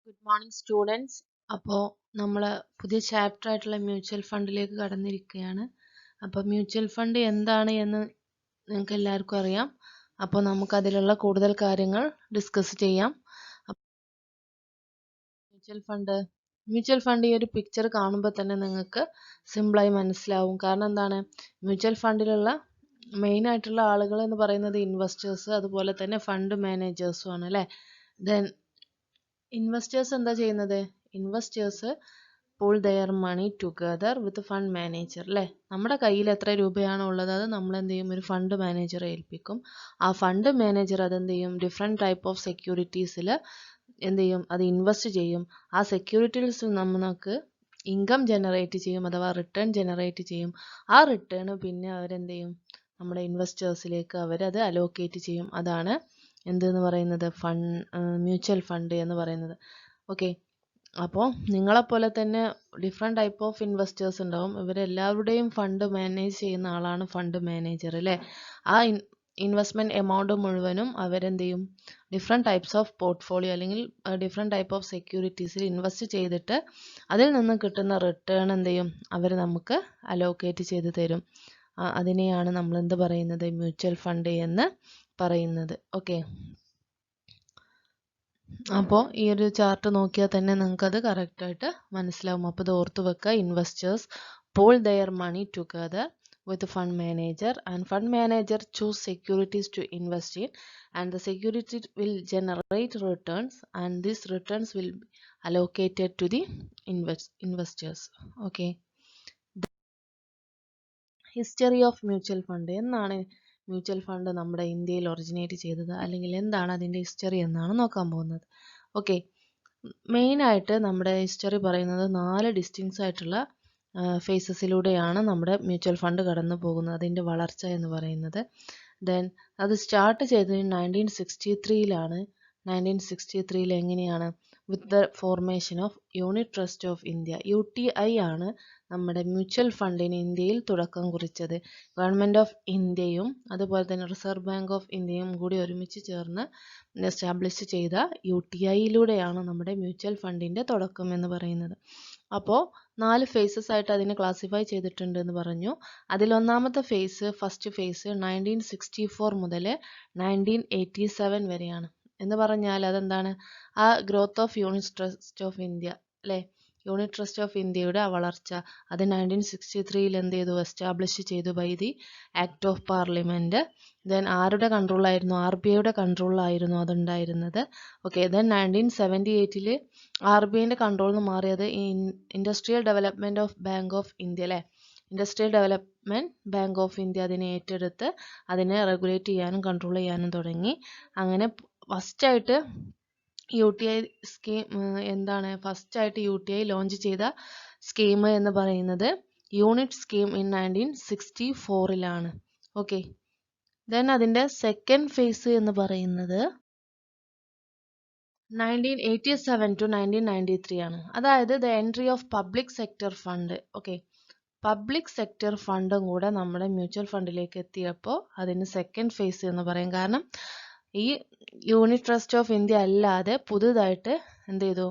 Good morning students. അപ്പോൾ നമ്മൾ പുതിയ ചാപ്റ്റർ ആയിട്ടുള്ള മ്യൂച്വൽ ഫണ്ടിലേക്ക് കടന്നിരിക്കുകയാണ്. അപ്പോൾ മ്യൂച്വൽ ഫണ്ട് എന്താണ് എന്ന് നിങ്ങൾക്ക് എല്ലാവർക്കും അറിയാം. അപ്പോൾ നമുക്കതിലുള്ള കൂടുതൽ കാര്യങ്ങൾ ഡിസ്കസ് ചെയ്യാം. മ്യൂച്വൽ ഫണ്ട് ഈ ഒരു പിക്ചർ കാണുമ്പോൾ തന്നെ നിങ്ങൾക്ക് സിമ്പിളായി മനസ്സിലാവും. കാരണം എന്താണ്, മ്യൂച്വൽ ഫണ്ടിലുള്ള മെയിൻ ആയിട്ടുള്ള ആളുകൾ എന്ന് പറയുന്നത് ഇൻവെസ്റ്റേഴ്സ്, അതുപോലെ തന്നെ ഫണ്ട് മാനേജേഴ്സും ആണ് അല്ലേ. ദെൻ ഇൻവെസ്റ്റേഴ്സ് എന്താ ചെയ്യുന്നത്? Investors pool their money together with fund manager അല്ലേ. നമ്മുടെ കയ്യിൽ എത്ര രൂപയാണോ ഉള്ളത് അത് നമ്മൾ എന്ത് ചെയ്യും, ഒരു ഫണ്ട് മാനേജറെ ഏൽപ്പിക്കും. ആ ഫണ്ട് മാനേജർ അതെന്ത് ചെയ്യും, ഡിഫറെൻറ്റ് ടൈപ്പ് ഓഫ് സെക്യൂരിറ്റീസിൽ എന്ത് ചെയ്യും, അത് ഇൻവെസ്റ്റ് ചെയ്യും. ആ സെക്യൂരിറ്റീസിൽ നമുക്ക് ഇൻകം ജനറേറ്റ് ചെയ്യും, അഥവാ റിട്ടേൺ ജനറേറ്റ് ചെയ്യും. ആ റിട്ടേൺ പിന്നെ അവരെന്ത് ചെയ്യും, നമ്മുടെ ഇൻവെസ്റ്റേഴ്സിലേക്ക് അവരത് അലോക്കേറ്റ് ചെയ്യും. അതാണ് എന്തെന്ന് പറയുന്നത്, മ്യൂച്വൽ ഫണ്ട് എന്ന് പറയുന്നത്. ഓക്കെ, അപ്പോൾ നിങ്ങളെപ്പോലെ തന്നെ ഡിഫറെൻറ്റ് ടൈപ്പ് ഓഫ് ഇൻവെസ്റ്റേഴ്സ് ഉണ്ടാവും. ഇവരെല്ലാവരുടെയും ഫണ്ട് മാനേജ് ചെയ്യുന്ന ആളാണ് ഫണ്ട് മാനേജർ അല്ലേ. ആ ഇൻവെസ്റ്റ്മെൻറ്റ് എമൗണ്ട് മുഴുവനും അവരെന്ത് ചെയ്യും, ഡിഫറെൻറ്റ് ടൈപ്സ് ഓഫ് പോർട്ട്ഫോളിയോ അല്ലെങ്കിൽ ഡിഫറെൻറ്റ് ടൈപ്പ് ഓഫ് സെക്യൂരിറ്റീസിൽ ഇൻവെസ്റ്റ് ചെയ്തിട്ട് അതിൽ നിന്ന് കിട്ടുന്ന റിട്ടേൺ എന്ത് ചെയ്യും, അവർ നമുക്ക് അലോക്കേറ്റ് ചെയ്ത് തരും. അതിനെയാണ് നമ്മൾ എന്ത് പറയുന്നത്, മ്യൂച്വൽ ഫണ്ട് എന്ന് പറയുന്നത്. ഓക്കെ, അപ്പോൾ ഈ ഒരു ചാർട്ട് നോക്കിയാൽ തന്നെ നിങ്ങൾക്കത് കറക്റ്റായിട്ട് മനസ്സിലാവും. അപ്പോൾ ഇത് ഓർത്ത് വെക്കുക, investors pool their money together with fund manager, and fund manager choose securities to invest in, and the security will generate returns, and these returns will be allocated to the investors. Okay, history of mutual fund. എന്നാണ് mutual fund നമ്മുടെ ഇന്ത്യയിൽ originate ചെയ്തത്, അല്ലെങ്കിൽ എന്താണ് അതിൻ്റെ history എന്നാണ് നോക്കാൻ പോകുന്നത്. ഓക്കെ, മെയിനായിട്ട് നമ്മുടെ ഹിസ്റ്ററി പറയുന്നത് 4 ഡിസ്റ്റിങ്സ് ആയിട്ടുള്ള ഫേസസിലൂടെയാണ് നമ്മുടെ മ്യൂച്വൽ ഫണ്ട് കടന്നു പോകുന്നത്, അതിൻ്റെ വളർച്ച എന്ന് പറയുന്നത്. ദെൻ അത് സ്റ്റാർട്ട് ചെയ്തത് 1963-ലാണ്. 1963 എങ്ങനെയാണ്, with the formation of unit trust of India. UTI ആണ് നമ്മുടെ മ്യൂച്വൽ ഫണ്ടിന് ഇന്ത്യയിൽ തുടക്കം കുറിച്ചത്. ഗവൺമെൻറ് ഓഫ് ഇന്ത്യയും അതുപോലെ തന്നെ റിസർവ് ബാങ്ക് ഓഫ് ഇന്ത്യയും കൂടി ഒരുമിച്ച് ചേർന്ന് എസ്റ്റാബ്ലിഷ് ചെയ്ത UTIയിലൂടെയാണ് നമ്മുടെ മ്യൂച്വൽ ഫണ്ടിൻ്റെ തുടക്കം എന്ന് പറയുന്നത്. അപ്പോൾ 4 ഫേസസ് ആയിട്ട് അതിനെ ക്ലാസിഫൈ ചെയ്തിട്ടുണ്ട് എന്ന് പറഞ്ഞു. അതിലൊന്നാമത്തെ ഫസ്റ്റ് ഫേസ് 1964 മുതൽ 1987 വരെയാണ്. എന്ന് പറഞ്ഞാൽ അതെന്താണ്, ആ growth of unit trust of India അല്ലേ, യൂണിറ്റ് ട്രസ്റ്റ് ഓഫ് ഇന്ത്യയുടെ ആ വളർച്ച അത് 1963 എന്ത് ചെയ്തു, എസ്റ്റാബ്ലിഷ് ചെയ്തു by the act of parliament. Then ആരുടെ കൺട്രോളായിരുന്നു, RBIയുടെ കൺട്രോളിലായിരുന്നു അതുണ്ടായിരുന്നത്. ഓക്കെ, ദെൻ 1978 RBIൻ്റെ കൺട്രോളിൽ നിന്ന് മാറിയത് industrial development of bank of India അല്ലേ. Industrial development bank of India അതിനെ ഏറ്റെടുത്ത് അതിനെ റെഗുലേറ്റ് ചെയ്യാനും കൺട്രോൾ ചെയ്യാനും തുടങ്ങി. അങ്ങനെ ഫസ്റ്റായിട്ട് UTI സ്കീം എന്താണ്, ഫസ്റ്റായിട്ട് UTI ലോഞ്ച് ചെയ്ത സ്കീം എന്ന് പറയുന്നത് യൂണിറ്റ് സ്കീം ഇൻ 1964-ലാണ്. ഓക്കെ, ദെൻ അതിൻ്റെ സെക്കൻഡ് ഫേസ് എന്ന് പറയുന്നത് 1987 to 1993 ആണ്. അതായത് the entry of public sector fund. Okay, public sector ഫണ്ടും കൂടെ നമ്മുടെ മ്യൂച്വൽ ഫണ്ടിലേക്ക് എത്തിയപ്പോൾ അതിന് സെക്കൻഡ് ഫേസ് എന്ന് പറയും. കാരണം ഈ യൂണിറ്റ് ട്രസ്റ്റ് ഓഫ് ഇന്ത്യ അല്ലാതെ പുതുതായിട്ട് എന്ത് ചെയ്തു,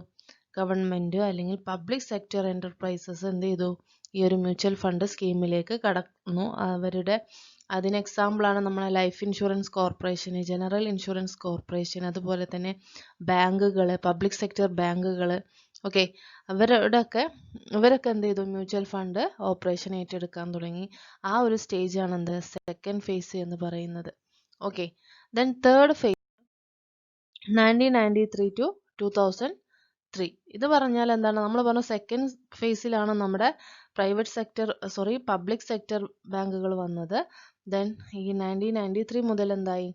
ഗവൺമെൻറ് അല്ലെങ്കിൽ പബ്ലിക് സെക്ടർ എൻ്റർപ്രൈസസ് എന്ത് ചെയ്തു, ഈ ഒരു മ്യൂച്വൽ ഫണ്ട് സ്കീമിലേക്ക് കടന്നു. അതിന് എക്സാമ്പിളാണ് നമ്മളെ life insurance corporation, general insurance corporation, അതുപോലെ തന്നെ ബാങ്കുകൾ, പബ്ലിക് സെക്ടർ ബാങ്കുകൾ. ഓക്കെ, ഇവരൊക്കെ എന്ത് ചെയ്തു, മ്യൂച്വൽ ഫണ്ട് ഓപ്പറേഷൻ ഏറ്റെടുക്കാൻ തുടങ്ങി. ആ ഒരു സ്റ്റേജാണ് എന്ത്, സെക്കൻഡ് ഫേസ് എന്ന് പറയുന്നത്. Okay, then third phase 1993 to 2003. ഇത് പറഞ്ഞാൽ എന്താണ്, നമ്മൾ പറഞ്ഞ സെക്കൻഡ് ഫേസിലാണ് നമ്മുടെ പബ്ലിക് സെക്ടർ ബാങ്കുകൾ വന്നത്. ദെൻ ഈ 1993 മുതൽ എന്തായി,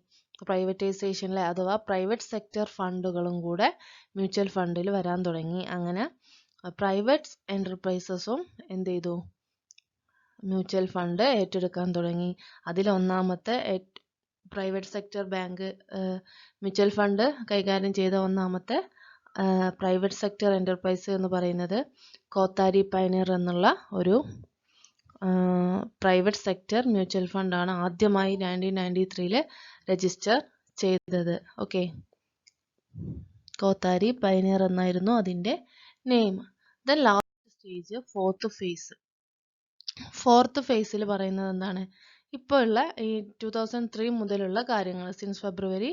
പ്രൈവറ്റൈസേഷനിലെ അഥവാ പ്രൈവറ്റ് സെക്ടർ ഫണ്ടുകളും കൂടെ മ്യൂച്വൽ ഫണ്ടിൽ വരാൻ തുടങ്ങി. അങ്ങനെ പ്രൈവറ്റ് എൻ്റർപ്രൈസസും എന്ത് ചെയ്തു, മ്യൂച്വൽ ഫണ്ട് ഏറ്റെടുക്കാൻ തുടങ്ങി. അതിലൊന്നാമത്തെ private sector bank mutual fund കൈകാര്യം ചെയ്ത ഒന്നാമത്തെ പ്രൈവറ്റ് സെക്ടർ എൻ്റർപ്രൈസ് എന്ന് പറയുന്നത് കോത്താരി പയനീർ എന്നുള്ള ഒരു പ്രൈവറ്റ് സെക്ടർ മ്യൂച്വൽ ഫണ്ടാണ് ആദ്യമായി 1993 രജിസ്റ്റർ ചെയ്തത്. ഓക്കെ, കോത്താരി പയനിയർ എന്നായിരുന്നു അതിൻ്റെ name. Then last stage fourth ഫേസിൽ പറയുന്നത് എന്താണ്? ഇപ്പോൾ ഉള്ള ഈ 2003 മുതലുള്ള കാര്യങ്ങൾ, സിൻസ് ഫെബ്രുവരി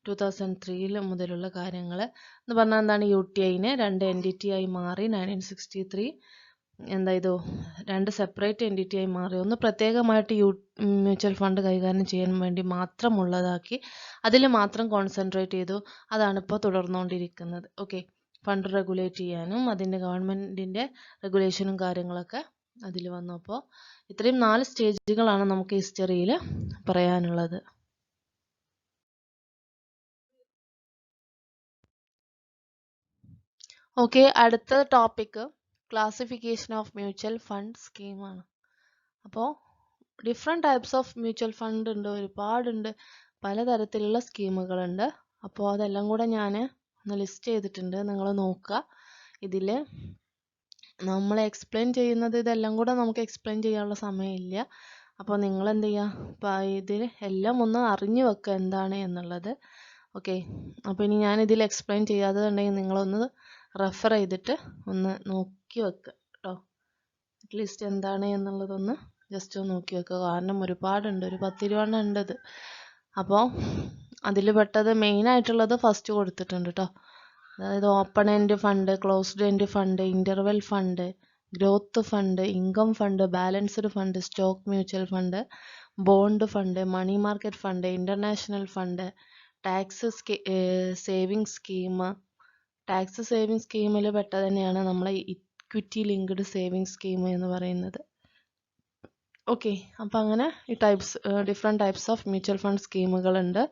2003 മുതലുള്ള കാര്യങ്ങൾ എന്ന് പറഞ്ഞാൽ എന്താണ്? UTIനെ 2 entity ആയി മാറി. 1963 എന്തായത്? 2 സെപ്പറേറ്റ് entity ആയി മാറി. ഒന്ന് പ്രത്യേകമായിട്ട് മ്യൂച്വൽ ഫണ്ട് കൈകാര്യം ചെയ്യാൻ വേണ്ടി മാത്രമുള്ളതാക്കി അതിൽ മാത്രം കോൺസെൻട്രേറ്റ് ചെയ്തു. അതാണ് ഇപ്പോൾ തുടർന്നുകൊണ്ടിരിക്കുന്നത്. ഓക്കെ, ഫണ്ട് റെഗുലേറ്റ് ചെയ്യാനും അതിൻ്റെ ഗവൺമെൻറ്റിൻ്റെ റെഗുലേഷനും കാര്യങ്ങളൊക്കെ അതിൽ വന്നു. അപ്പോൾ ഇത്രയും 4 സ്റ്റേജുകളാണ് നമുക്ക് ഹിസ്റ്ററിയിൽ പറയാനുള്ളത്. ഓക്കെ, അടുത്ത topic classification of mutual fund സ്കീമാണ്. അപ്പോൾ different types of mutual fund ഉണ്ട്, ഒരുപാടുണ്ട്, പലതരത്തിലുള്ള സ്കീമുകളുണ്ട്. അപ്പോൾ അതെല്ലാം കൂടെ ഞാൻ ഒന്ന് ലിസ്റ്റ് ചെയ്തിട്ടുണ്ട്, നിങ്ങൾ നോക്കുക. ഇതിൽ നമ്മൾ എക്സ്പ്ലെയിൻ ചെയ്യുന്നത് ഇതെല്ലാം കൂടെ നമുക്ക് എക്സ്പ്ലെയിൻ ചെയ്യാനുള്ള സമയമില്ല. അപ്പോൾ നിങ്ങൾ എന്ത് ചെയ്യുക, അപ്പോൾ ഇതിൽ എല്ലാം ഒന്ന് അറിഞ്ഞു വെക്കുക എന്താണ് എന്നുള്ളത്. ഓക്കെ, അപ്പോൾ ഇനി ഞാനിതിൽ എക്സ്പ്ലെയിൻ ചെയ്യാത്തതുണ്ടെങ്കിൽ നിങ്ങളൊന്ന് റെഫർ ചെയ്തിട്ട് ഒന്ന് നോക്കി വെക്കുക കേട്ടോ. അറ്റ്ലീസ്റ്റ് എന്താണ് എന്നുള്ളതൊന്ന് ജസ്റ്റ് ഒന്ന് നോക്കി വെക്കുക. കാരണം ഒരുപാടുണ്ട്, ഒരു 10-20 ഉണ്ട് ഇത്. അപ്പോൾ അതിൽ പെട്ടത് മെയിനായിട്ടുള്ളത് ഫസ്റ്റ് കൊടുത്തിട്ടുണ്ട് കേട്ടോ. അതായത് open end fund, closed end fund, interval fund, growth fund, income fund, balanced fund, stock mutual fund, bond fund, money market fund, international fund, tax saving scheme. Tax saving സ്കീമിൽ പെട്ടത് തന്നെയാണ് നമ്മളെ ഇക്വിറ്റി ലിങ്ക്ഡ് സേവിങ് സ്കീം എന്ന് പറയുന്നത്. Okay, അപ്പം അങ്ങനെ ഈ different types of mutual fund സ്കീമുകളുണ്ട്.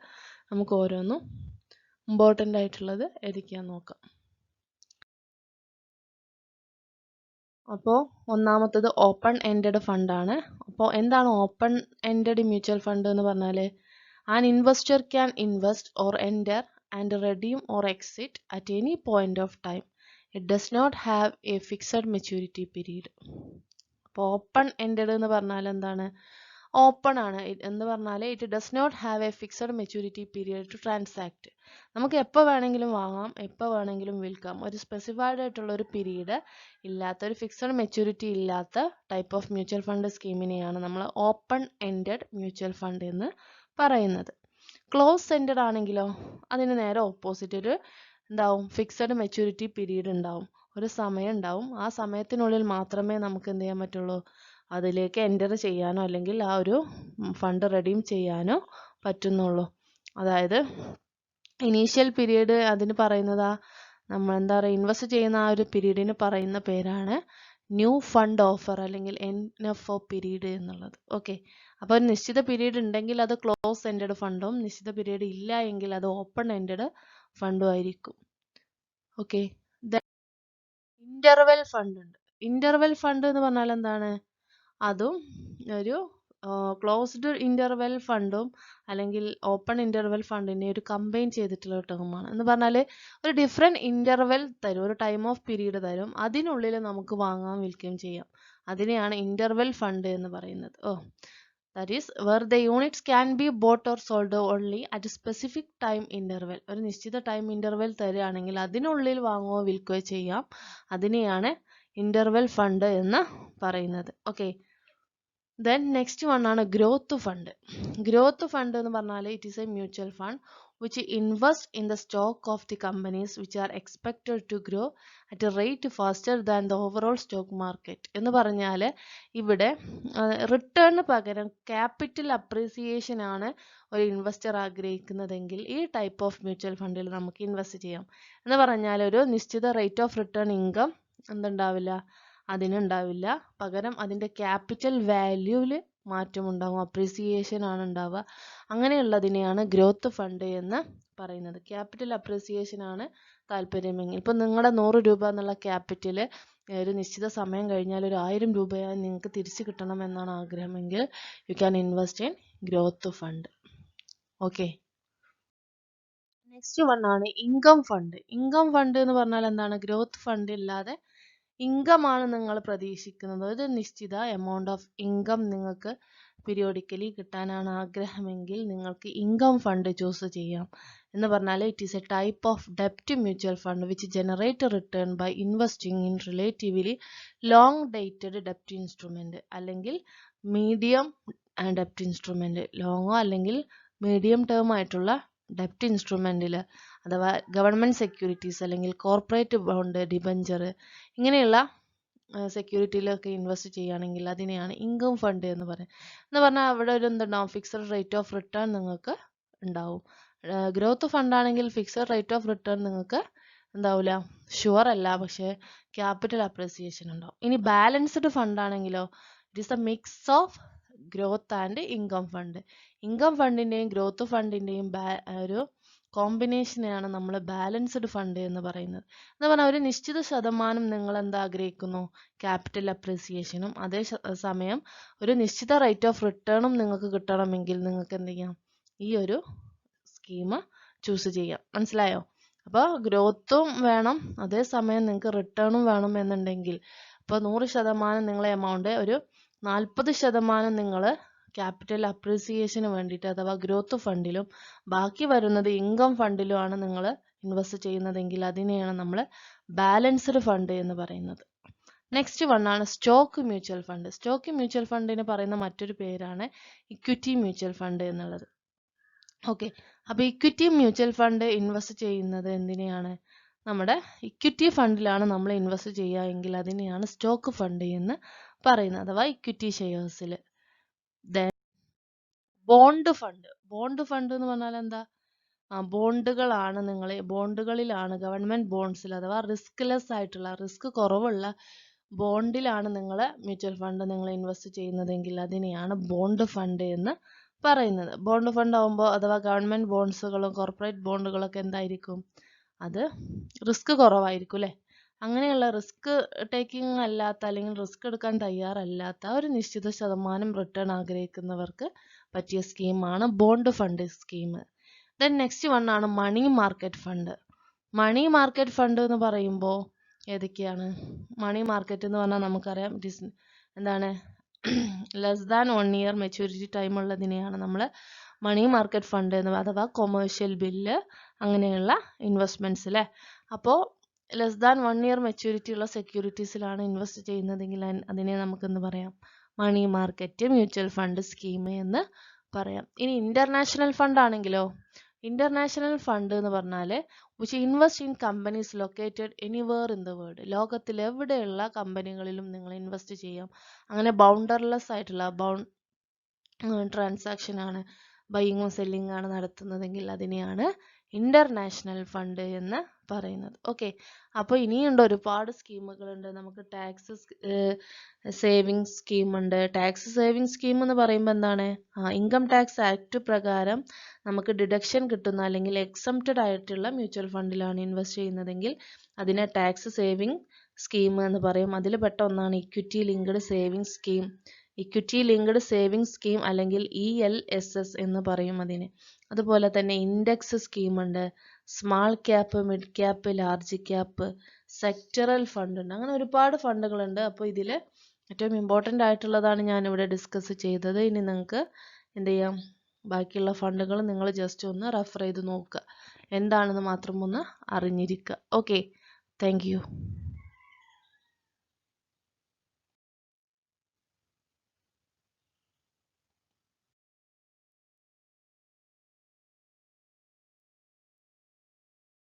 നമുക്ക് ഓരോന്നും ഇമ്പോർട്ടൻ്റ് ആയിട്ടുള്ളത് ഏതൊക്കെയാ നോക്കാം. അപ്പോൾ ഒന്നാമത്തത് ഓപ്പൺ എൻഡഡ് ഫണ്ടാണ്. അപ്പോൾ എന്താണ് ഓപ്പൺ എൻഡഡ് മ്യൂച്വൽ ഫണ്ട് എന്ന് പറഞ്ഞാൽ? An investor can invest or enter and redeem or exit at any point of time. It does not have a fixed maturity period. അപ്പോൾ ഓപ്പൺ എൻഡഡ് എന്ന് പറഞ്ഞാൽ എന്താണ്? Open ആണ് എന്ന് പറഞ്ഞാൽ it does not have a fixed maturity period to transact. നമുക്ക് എപ്പോൾ വേണമെങ്കിലും വാങ്ങാം, എപ്പോൾ വേണമെങ്കിലും വിൽക്കാം. ഒരു സ്പെസിഫൈഡ് ആയിട്ടുള്ള ഒരു പീരീഡ് ഇല്ലാത്ത, ഒരു ഫിക്സഡ് മെച്യൂരിറ്റി ഇല്ലാത്ത ടൈപ്പ് ഓഫ് മ്യൂച്വൽ ഫണ്ട് സ്കീമിനെയാണ് നമ്മൾ ഓപ്പൺ എൻഡഡ് മ്യൂച്വൽ ഫണ്ട് എന്ന് പറയുന്നത്. ക്ലോസ് എൻഡഡ് ആണെങ്കിലോ അതിന് നേരെ ഓപ്പോസിറ്റ്, ഒരു എന്താവും? ഫിക്സഡ് മെച്യൂരിറ്റി പീരീഡ് ഉണ്ടാവും, ഒരു സമയം ഉണ്ടാവും. ആ സമയത്തിനുള്ളിൽ മാത്രമേ നമുക്ക് എന്ത് ചെയ്യാൻ പറ്റുള്ളൂ? അതിലേക്ക് എൻ്റർ ചെയ്യാനോ അല്ലെങ്കിൽ ആ ഒരു ഫണ്ട് റെഡീം ചെയ്യാനോ പറ്റുന്നുള്ളൂ. അതായത് ഇനീഷ്യൽ പീരീഡ് അതിന് പറയുന്നതാ, നമ്മൾ എന്താ പറയുക, ഇൻവെസ്റ്റ് ചെയ്യുന്ന ആ ഒരു പീരീഡിന് പറയുന്ന പേരാണ് ന്യൂ ഫണ്ട് ഓഫർ അല്ലെങ്കിൽ NFO പീരീഡ് എന്നുള്ളത്. ഓക്കെ, അപ്പോൾ ഒരു നിശ്ചിത പീരീഡ് ഉണ്ടെങ്കിൽ അത് ക്ലോസ് എൻഡഡ് ഫണ്ടും, നിശ്ചിത പീരീഡ് ഇല്ല എങ്കിൽ അത് ഓപ്പൺ എൻഡഡ് ഫണ്ടും ആയിരിക്കും. ഓക്കെ, ഇന്റർവെൽ ഫണ്ട് ഉണ്ട്. ഇന്റർവെൽ ഫണ്ട് എന്ന് പറഞ്ഞാൽ എന്താണ്? അതും ഒരു ക്ലോസ്ഡ് ഇൻ്റർവെൽ ഫണ്ടും അല്ലെങ്കിൽ ഓപ്പൺ ഇൻ്റർവെൽ ഫണ്ടിനെ ഒരു കമ്പൈൻ ചെയ്തിട്ടുള്ള ടേമാണ്. എന്ന് പറഞ്ഞാൽ ഒരു ഡിഫറെൻറ്റ് ഇൻ്റർവെൽ തരും, ഒരു ടൈം ഓഫ് പീരീഡ് തരും, അതിനുള്ളിൽ നമുക്ക് വാങ്ങാൻ വിൽക്കുകയും ചെയ്യാം. അതിനെയാണ് ഇൻ്റർവെൽ ഫണ്ട് എന്ന് പറയുന്നത്. That is where the units can be boat or sold only at specific time interval. ഒരു നിശ്ചിത ടൈം ഇൻ്റർവെൽ തരികയാണെങ്കിൽ അതിനുള്ളിൽ വാങ്ങുകയോ വിൽക്കുകയോ ചെയ്യാം. അതിനെയാണ് ഇൻ്റർവെൽ ഫണ്ട് എന്ന് പറയുന്നത്. ഓക്കെ, ദെൻ നെക്സ്റ്റ് വൺ ആണ് ഗ്രോത്ത് ഫണ്ട്. ഗ്രോത്ത് ഫണ്ട് എന്ന് പറഞ്ഞാൽ it is A mutual fund which invest in the stock of the companies which are expected to grow at a rate faster than the overall stock market. എന്ന് പറഞ്ഞാൽ ഇവിടെ റിട്ടേണിന് പകരം capital appreciation ആണ് ഒരു investor ആഗ്രഹിക്കുന്നതെങ്കിൽ ഈ type of mutual ഫണ്ടിൽ നമുക്ക് invest ചെയ്യാം. എന്ന് പറഞ്ഞാൽ ഒരു നിശ്ചിത റേറ്റ് ഓഫ് റിട്ടേൺ ഇൻകം എന്തുണ്ടാവില്ല, അതിനുണ്ടാവില്ല. പകരം അതിൻ്റെ ക്യാപിറ്റൽ വാല്യൂവിൽ മാറ്റമുണ്ടാകും, അപ്രീസിയേഷൻ ആണ് ഉണ്ടാവുക. അങ്ങനെയുള്ളതിനെയാണ് ഗ്രോത്ത് ഫണ്ട് എന്ന് പറയുന്നത്. ക്യാപിറ്റൽ അപ്രീസിയേഷൻ ആണ് താല്പര്യമെങ്കിൽ, ഇപ്പം നിങ്ങളുടെ 100 രൂപ എന്നുള്ള ക്യാപിറ്റൽ ഒരു നിശ്ചിത സമയം കഴിഞ്ഞാൽ ഒരു 1000 രൂപയായി നിങ്ങൾക്ക് തിരിച്ചു കിട്ടണം എന്നാണ് ആഗ്രഹമെങ്കിൽ you can invest in growth fund. Okay, next one ആണ് ഇൻകം ഫണ്ട്. ഇൻകം ഫണ്ട് എന്ന് പറഞ്ഞാൽ എന്താണ്? ഗ്രോത്ത് ഫണ്ട് ഇല്ലാതെ ഇൻകം ആണ് നിങ്ങൾ പ്രതീക്ഷിക്കുന്നത്. ഒരു നിശ്ചിത എമൗണ്ട് ഓഫ് ഇൻകം നിങ്ങൾക്ക് പീരിയോഡിക്കലി കിട്ടാനാണ് ആഗ്രഹമെങ്കിൽ നിങ്ങൾക്ക് ഇൻകം ഫണ്ട് ചൂസ് ചെയ്യാം. എന്ന് പറഞ്ഞാൽ it is A type of ഡെപ്റ്റ് mutual fund which generate written by investing in relatively long dated ഡെപ്റ്റ് instrument അല്ലെങ്കിൽ മീഡിയം ഡെപ്റ്റ് ഇൻസ്ട്രുമെന്റ്, ലോങ്ങോ അല്ലെങ്കിൽ മീഡിയം ടേം ആയിട്ടുള്ള ഡെപ്റ്റ് ഇൻസ്ട്രുമെന്റിൽ അഥവാ ഗവൺമെന്റ് സെക്യൂരിറ്റീസ് അല്ലെങ്കിൽ കോർപ്പറേറ്റ് ബോണ്ട്, ഡിബഞ്ചർ ഇങ്ങനെയുള്ള സെക്യൂരിറ്റിയിലൊക്കെ ഇൻവെസ്റ്റ് ചെയ്യുകയാണെങ്കിൽ അതിനെയാണ് ഇൻകം ഫണ്ട് എന്ന് പറയുന്നത്. എന്ന് പറഞ്ഞാൽ അവിടെ ഒരു എന്തുണ്ടാവും, ഫിക്സഡ് റേറ്റ് ഓഫ് റിട്ടേൺ നിങ്ങൾക്ക് ഉണ്ടാവും. ഗ്രോത്ത് ഫണ്ട് ആണെങ്കിൽ ഫിക്സഡ് റേറ്റ് ഓഫ് റിട്ടേൺ നിങ്ങൾക്ക് എന്താവില്ല, ഷുവർ അല്ല, പക്ഷേ ക്യാപിറ്റൽ അപ്രീസിയേഷൻ ഉണ്ടാവും. ഇനി ബാലൻസ്ഡ് ഫണ്ട് ആണെങ്കിലോ it is a mix of growth and income fund. Income ഫണ്ടിൻ്റെയും ഗ്രോത്ത് ഫണ്ടിൻ്റെയും ഒരു കോമ്പിനേഷനെയാണ് നമ്മൾ ബാലൻസ്ഡ് ഫണ്ട് എന്ന് പറയുന്നത്. എന്ന് പറഞ്ഞാൽ ഒരു നിശ്ചിത ശതമാനം നിങ്ങൾ എന്താ ആഗ്രഹിക്കുന്നു, ക്യാപിറ്റൽ അപ്രീസിയേഷനും അതേ സമയം ഒരു നിശ്ചിത റേറ്റ് ഓഫ് റിട്ടേണും നിങ്ങൾക്ക് കിട്ടണമെങ്കിൽ നിങ്ങൾക്ക് എന്ത് ചെയ്യാം, ഈ ഒരു സ്കീം ചൂസ് ചെയ്യാം. മനസ്സിലായോ? അപ്പോൾ ഗ്രോത്തും വേണം അതേസമയം നിങ്ങൾക്ക് റിട്ടേണും വേണം എന്നുണ്ടെങ്കിൽ, ഇപ്പോൾ 100% നിങ്ങളെ എമൗണ്ട് ഒരു 40% നിങ്ങൾ ക്യാപിറ്റൽ അപ്രീസിയേഷന് വേണ്ടിയിട്ട് അഥവാ ഗ്രോത്ത് ഫണ്ടിലും ബാക്കി വരുന്നത് ഇൻകം ഫണ്ടിലുമാണ് നിങ്ങൾ ഇൻവെസ്റ്റ് ചെയ്യുന്നതെങ്കിൽ അതിനെയാണ് നമ്മൾ ബാലൻസ്ഡ് ഫണ്ട് എന്ന് പറയുന്നത്. നെക്സ്റ്റ് വണ്ണാണ് stock mutual fund. Stock mutual ഫണ്ടിന് പറയുന്ന മറ്റൊരു പേരാണ് ഇക്വിറ്റി മ്യൂച്വൽ ഫണ്ട് എന്നുള്ളത്. ഓക്കെ, അപ്പോൾ ഇക്വിറ്റി മ്യൂച്വൽ ഫണ്ട് ഇൻവെസ്റ്റ് ചെയ്യുന്നത് എന്തിനെയാണ്, നമ്മുടെ ഇക്വിറ്റി ഫണ്ടിലാണ് നമ്മൾ ഇൻവെസ്റ്റ് ചെയ്യുക എങ്കിൽ അതിനെയാണ് സ്റ്റോക്ക് ഫണ്ട് എന്ന് പറയുന്നത്, അഥവാ ഇക്വിറ്റി ഷെയർസിൽ. Bond fund. ബോണ്ട് ഫണ്ട് എന്ന് പറഞ്ഞാൽ എന്താ, ബോണ്ടുകളാണ് ബോണ്ടുകളിലാണ് ഗവൺമെന്റ് ബോണ്ട്സിൽ അഥവാ റിസ്ക്ലെസ് ആയിട്ടുള്ള, റിസ്ക് കുറവുള്ള ബോണ്ടിലാണ് നിങ്ങൾ മ്യൂച്വൽ ഫണ്ട് നിങ്ങൾ ഇൻവെസ്റ്റ് ചെയ്യുന്നതെങ്കിൽ അതിനെയാണ് ബോണ്ട് ഫണ്ട് എന്ന് പറയുന്നത്. ബോണ്ട് ഫണ്ട് ആകുമ്പോൾ അഥവാ ഗവൺമെന്റ് ബോണ്ട്സുകളും കോർപ്പറേറ്റ് ബോണ്ടുകളൊക്കെ എന്തായിരിക്കും, അത് റിസ്ക് കുറവായിരിക്കും അല്ലേ. അങ്ങനെയുള്ള റിസ്ക് ടേക്കിംഗ് അല്ലാത്ത അല്ലെങ്കിൽ റിസ്ക് എടുക്കാൻ തയ്യാറല്ലാത്ത ഒരു നിശ്ചിത ശതമാനം റിട്ടേൺ ആഗ്രഹിക്കുന്നവർക്ക് പറ്റിയ സ്കീമാണ് bond fund scheme. Then next one ആണ് money market fund. Money market fund എന്ന് പറയുമ്പോൾ ഏതൊക്കെയാണ്, മണി മാർക്കറ്റ് എന്ന് പറഞ്ഞാൽ നമുക്കറിയാം ഇറ്റ് ഈസ് എന്താണ്, less than 1 year maturity time ഉള്ളതിനെയാണ് നമ്മൾ മണി മാർക്കറ്റ് ഫണ്ട് എന്ന്, അഥവാ കൊമേഴ്ഷ്യൽ ബില്ല് അങ്ങനെയുള്ള ഇൻവെസ്റ്റ്മെന്റ്സ് അല്ലേ. അപ്പോൾ ലെസ് ദാൻ 1 year മെച്യൂരിറ്റി ഉള്ള സെക്യൂരിറ്റീസിലാണ് ഇൻവെസ്റ്റ് ചെയ്യുന്നതെങ്കിൽ അതിനെ നമുക്ക് എന്ത് പറയാം, money market mutual fund scheme എന്ന് പറയാം. ഇനി ഇന്റർനാഷണൽ ഫണ്ട് ആണെങ്കിലോ, ഇന്റർനാഷണൽ ഫണ്ട് എന്ന് പറഞ്ഞാൽ which invest in companies located anywhere in the world. ലോകത്തിൽ എവിടെയുള്ള കമ്പനികളിലും നിങ്ങൾ ഇൻവെസ്റ്റ് ചെയ്യാം. അങ്ങനെ ബൗണ്ടർലെസ് ആയിട്ടുള്ള ട്രാൻസാക്ഷൻ ആണ്, ബൈയിങ്ങും സെല്ലിംഗ് ആണ് നടത്തുന്നതെങ്കിൽ അതിനെയാണ് ഇന്റർനാഷണൽ ഫണ്ട് എന്ന് പറയുന്നത്. ഓക്കെ, അപ്പോൾ ഇനിയുണ്ട് ഒരുപാട് സ്കീമുകളുണ്ട്. നമുക്ക് ടാക്സ് സേവിങ് സ്കീം ഉണ്ട്. ടാക്സ് സേവിങ് സ്കീം എന്ന് പറയുമ്പോൾ എന്താണ്, ഇൻകം ടാക്സ് ആക്ട് പ്രകാരം നമുക്ക് ഡിഡക്ഷൻ കിട്ടുന്ന അല്ലെങ്കിൽ എക്സംപ്റ്റഡ് ആയിട്ടുള്ള മ്യൂച്വൽ ഫണ്ടിലാണ് ഇൻവെസ്റ്റ് ചെയ്യുന്നതെങ്കിൽ അതിനെ ടാക്സ് സേവിങ് സ്കീം എന്ന് പറയും. അതിൽ പെട്ട ഒന്നാണ് equity linked saving scheme. Equity linked saving scheme അല്ലെങ്കിൽ ELSS എന്ന് പറയും അതിന്. അതുപോലെ തന്നെ ഇൻഡെക്സ് സ്കീം ഉണ്ട്, small cap, mid cap, large cap, sectoral fund ഉണ്ട്. അങ്ങനെ ഒരുപാട് ഫണ്ടുകളുണ്ട്. അപ്പോൾ ഇതിൽ ഏറ്റവും ഇമ്പോർട്ടൻ്റ് ആയിട്ടുള്ളതാണ് ഞാനിവിടെ ഡിസ്കസ് ചെയ്തത്. ഇനി നിങ്ങൾക്ക് എന്ത് ചെയ്യാം, ബാക്കിയുള്ള ഫണ്ടുകൾ നിങ്ങൾ ജസ്റ്റ് ഒന്ന് റെഫർ ചെയ്ത് നോക്കുക, എന്താണെന്ന് മാത്രം ഒന്ന് അറിഞ്ഞിരിക്കുക. Okay, thank you.